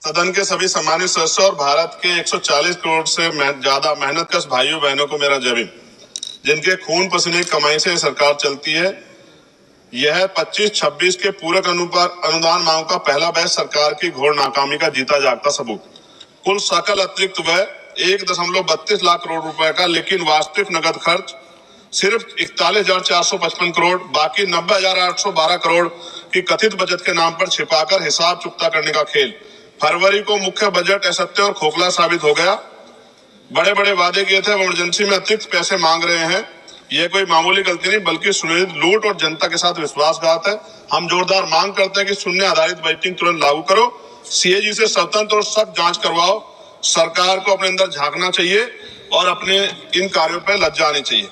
सदन के सभी सम्मानित सदस्यों और भारत के 140 करोड़ से ज्यादा मेहनतकश भाइयों बहनों को मेरा जय भीम। जिनके खून पसीने की कमाई से सरकार चलती है। यह 25-26 के पूरक अनुदान मांग का पहला बैच सरकार की घोर नाकामी का जीता जागता सबूत। कुल सकल अतिरिक्त व्यय 1.32 लाख करोड़ रुपए का, लेकिन वास्तविक नगद खर्च सिर्फ 41,455 करोड़, बाकी 90,812 करोड़ की कथित बचत के नाम पर छिपाकर हिसाब चुकता करने का खेल। फरवरी को मुख्य बजट असत्य और खोखला साबित हो गया। बड़े बड़े वादे किए थे, इमरजेंसी में अतिरिक्त पैसे मांग रहे हैं। यह कोई मामूली गलती नहीं बल्कि सुनियोजित लूट और जनता के साथ विश्वासघात है। हम जोरदार मांग करते हैं कि शून्य आधारित बजटिंग तुरंत लागू करो, सीएजी से स्वतंत्र और सख्त जांच करवाओ। सरकार को अपने अंदर झांकना चाहिए और अपने इन कार्यों पर लज्जा आनी चाहिए।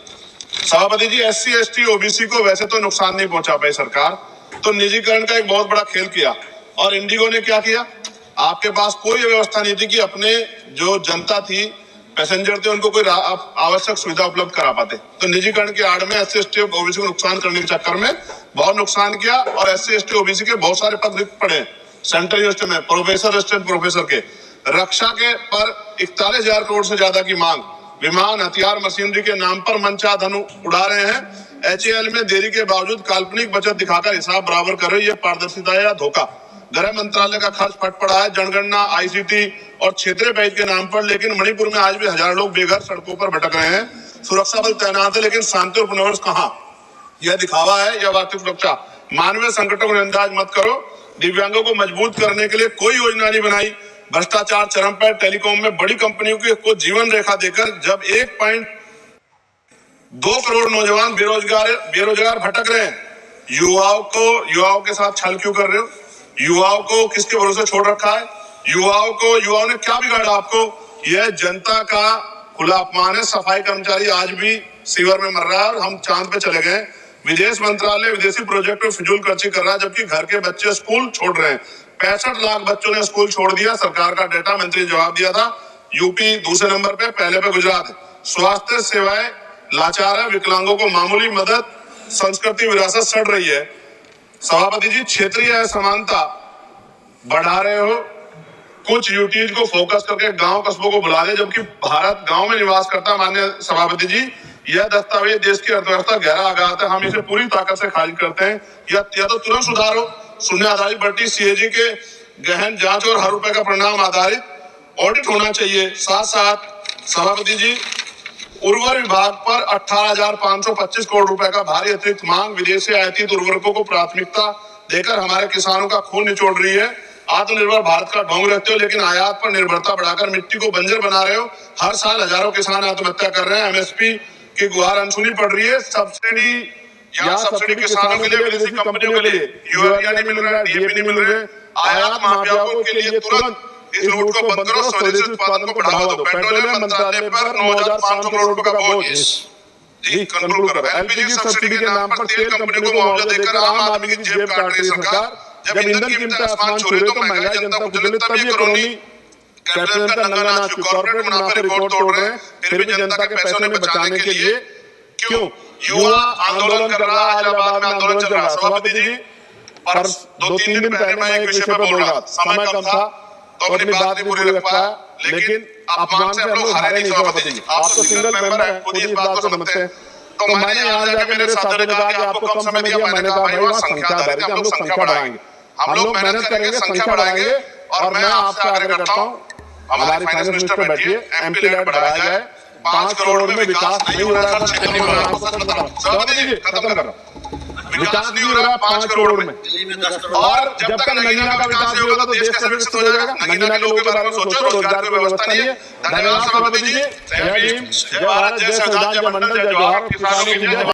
सभापति जी, SC ST OBC को वैसे तो नुकसान नहीं पहुंचा पाई सरकार, तो निजीकरण का एक बहुत बड़ा खेल किया। और इंडिगो ने क्या किया? आपके पास कोई व्यवस्था नहीं थी कि अपने जो जनता थी, पैसेंजर थे, उनको कोई आवश्यक सुविधा उपलब्ध करा पाते। तो निजीकरण की आड़ में SC ST OBC को नुकसान करने के चक्कर में बहुत नुकसान किया और SC ST OBC के बहुत सारे पद रिक्त पड़े सेंट्रल यूनिवर्सिटी में, प्रोफेसर, असिस्टेंट प्रोफेसर के। रक्षा के पर 41,000 करोड़ से ज्यादा की मांग। विमान, हथियार, मशीनरी के नाम पर मनचाह धन उड़ा रहे हैं। HAL में देरी के बावजूद काल्पनिक बचत दिखाकर हिसाब बराबर कर रही है। पारदर्शिता या धोखा। गृह मंत्रालय का खर्च फट पड़ा है जनगणना, ICT और क्षेत्रीय पैकेज के नाम पर, लेकिन मणिपुर में आज भी हजारों लोग बेघर सड़कों पर भटक रहे हैं। सुरक्षा बल तैनात है, लेकिन शांति और पुनर्वास कहाँ? यह दिखावा है या वास्तविक सुरक्षा? मानवीय संकटों को नजरअंदाज मत करो। दिव्यांगों को मजबूत करने के लिए कोई योजना नहीं बनाई। भ्रष्टाचार चरम पर। टेलीकॉम में बड़ी कंपनियों को जीवन रेखा देकर जब 1.2 करोड़ नौजवान बेरोजगार भटक रहे हैं, युवाओं के साथ छल क्यों कर रहे हो? युवाओं को किसके भरोसे छोड़ रखा है? युवाओं ने क्या बिगाड़ा आपको? यह जनता का खुला अपमान है। सफाई कर्मचारी आज भी सीवर में मर रहा है और हम चांद पे चले गए। विदेश मंत्रालय विदेशी प्रोजेक्ट में फिजूल खर्ची कर रहा है, जबकि घर के बच्चे स्कूल छोड़ रहे हैं। 65 लाख बच्चों ने स्कूल छोड़ दिया। सरकार का डेटा मंत्री ने जवाब दिया था। यूपी दूसरे नंबर पे, पहले पे गुजरात है। स्वास्थ्य सेवाएं लाचार है। विकलांगों को मामूली मदद, संस्कृति विरासत सड़ रही है। सभापति जी, क्षेत्रीय असमानता बढ़ा रहे हो। कुछ यूटीज को फोकस करके गांव कस्बों को बुला दे, जबकि भारत गांव में निवास करता है। माननीय सभापति जी, यह दस्तावेज देश की अर्थव्यवस्था गहरा आघात है। हम इसे पूरी ताकत से खारिज करते हैं। या तो तुरंत सुधारो। शून्य आधारित बजटिंग, CAG के गहन जांच और हर रुपए का परिणाम आधारित ऑडिट होना चाहिए। साथ साथ सभापति जी, उर्वरक विभाग पर 18,525 करोड़ रुपए का भारी अतिरिक्त मांग। विदेश से आयातित उर्वरकों को प्राथमिकता देकर हमारे किसानों का खून निचोड़ रही है। आत्मनिर्भर भारत का ढोंग रखते हो, लेकिन आयात पर निर्भरता बढ़ाकर मिट्टी को बंजर बना रहे हो। हर साल हजारों किसान आत्महत्या कर रहे हैं। MSP की गुहार अनसुनी पड़ रही है। सब्सिडी किसानों के लिए, विदेशी कंपनियों के लिए यूरिया नहीं मिल रहा है, DAP नहीं मिल रहे। आयात माफियाओं के लिए तुरंत इस लूट को बंद करो, स्वदेशी उत्पादन को बढ़ावा दो। पेट्रोलियम मंत्रालय पर 9,500 करोड़ रुपए का बोझ। जी, कंट्रोल करो। LPG सब्सिडी के नाम पर तेल कंपनियों को मुआवजा देकर आम आदमी की जेब काट रही है सरकार। जब ईंधन कीमतें आसमान छू रही तो महंगाई जनता को कुचले, तब ये करोनी कैप्टन का नंगा नाच, कॉर्पोरेट मुनाफे रिकॉर्ड तोड़ रहे हैं। फिर भी जनता के पैसे में बचाने के लिए क्यों? युवा आंदोलन कर रहा है। इलाहाबाद में आंदोलन चल रहा है। सभापति जी, पर 2-3 दिन पहले मैं एक विषय पर बोल रहा था, समय कम था तो अपनी बात नहीं पूरी रख पाया, लेकिन अपमान से हम लोग हारे नहीं। सभापति जी, आप तो सिंगल मेंबर है, खुद ही इस बात को समझते हैं। तो मैंने यहाँ जाके मेरे साथियों ने कहा कि आपको कम समय दिया। मैंने कहा भाई वहाँ संख्या आधारित है, हम लोग संख्या बढ़ाएंगे, हम लोग मेहनत करेंगे, संख्या बढ़ाएंगे। और मैं आपसे आग्रह करता हूँ, हमारे फाइनेंस मिनिस्टर बैठिए, MP लैड बढ़ाया जाए। 5 करोड़ में विकास नहीं हो रहा है। सभापति जी, खत्म कर रहा हूँ। विकास नहीं हो रहा 5 करोड़ में, और जब तक नगीना का विकास नहीं होगा तो देश कैसे विकसित हो जाएगा? नगीना के लोगों के बारे में सोचो, रोजगार की व्यवस्था नहीं है। धन्यवाद सभापति जी। जय भीम, जय भारत, जय संविधान, जय मंडल, जय जवाहर, किसानों की जय।